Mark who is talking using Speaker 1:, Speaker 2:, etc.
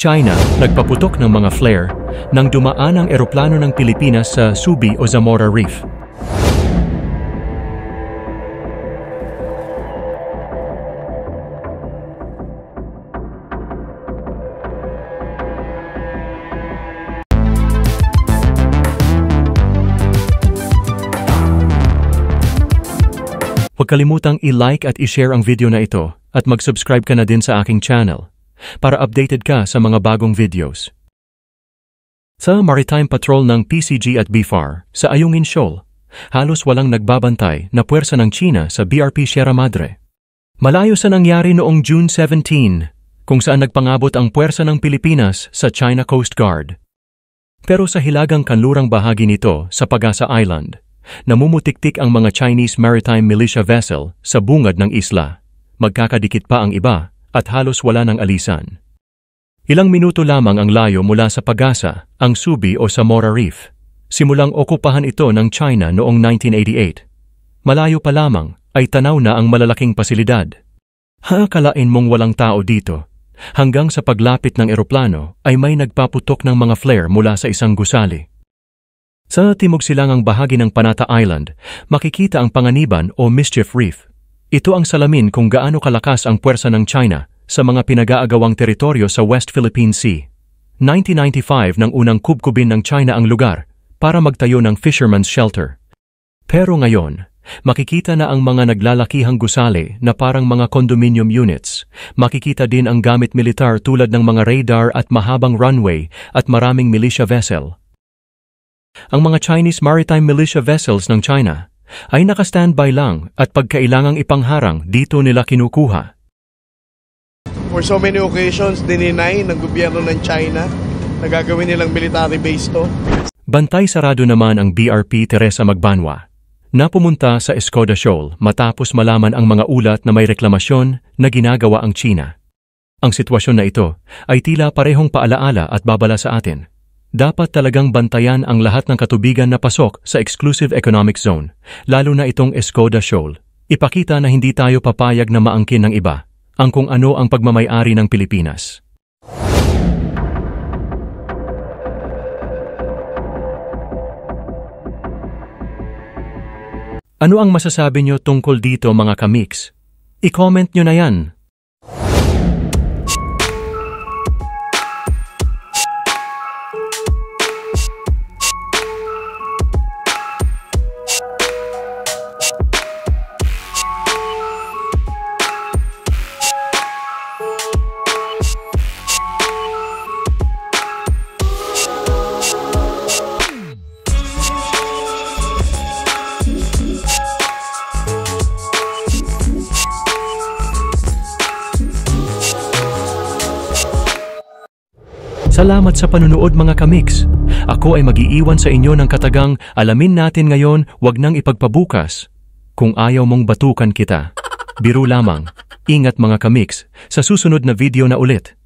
Speaker 1: China, nagpaputok ng mga flare nang dumaan ang eroplano ng Pilipinas sa Subi o Zamora Reef. Huwag kalimutang i-like at i-share ang video na ito at mag-subscribe ka na din sa aking channel para updated ka sa mga bagong videos. Sa Maritime Patrol ng PCG at BFAR sa Ayungin Shoal, halos walang nagbabantay na puwersa ng China sa BRP Sierra Madre. Malayo sa nangyari noong June 17, kung saan nagpangabot ang puwersa ng Pilipinas sa China Coast Guard. Pero sa hilagang kanlurang bahagi nito sa Pagasa Island, namumutiktik ang mga Chinese Maritime Militia Vessel sa bungad ng isla. Magkakadikit pa ang iba at halos wala ng alisan. Ilang minuto lamang ang layo mula sa Pagasa, ang Subi o Zamora Reef. Simulang okupahan ito ng China noong 1988. Malayo pa lamang ay tanaw na ang malalaking pasilidad. Haakalain mong walang tao dito. Hanggang sa paglapit ng eroplano ay may nagpaputok ng mga flare mula sa isang gusali. Sa timog silangang bahagi ng Panata Island, makikita ang Panganiban o Mischief Reef. Ito ang salamin kung gaano kalakas ang puwersa ng China sa mga pinag-aagawang teritoryo sa West Philippine Sea. 1995 nang unang kubkubin ng China ang lugar para magtayo ng Fisherman's Shelter. Pero ngayon, makikita na ang mga naglalakihang gusali na parang mga condominium units. Makikita din ang gamit militar tulad ng mga radar at mahabang runway at maraming militia vessel. Ang mga Chinese Maritime Militia Vessels ng China ay naka-standby lang at pagkailangang ipangharang dito nila kinukuha.
Speaker 2: For so many occasions, dininay ng gobyerno ng China na gagawin nilang military base to.
Speaker 1: Bantay sarado naman ang BRP Teresa Magbanwa na pumunta sa Escoda Shoal matapos malaman ang mga ulat na may reklamasyon na ginagawa ang China. Ang sitwasyon na ito ay tila parehong paalaala at babala sa atin. Dapat talagang bantayan ang lahat ng katubigan na pasok sa Exclusive Economic Zone, lalo na itong Escoda Shoal. Ipakita na hindi tayo papayag na maangkin ng iba ang kung ano ang pagmamay-ari ng Pilipinas. Ano ang masasabi nyo tungkol dito mga kamix? I-comment nyo na yan. Salamat sa panunood mga kamix. Ako ay mag-iiwan sa inyo ng katagang alamin natin ngayon, wag nang ipagpabukas. Kung ayaw mong batukan kita, biro lamang. Ingat mga kamix, sa susunod na video na ulit.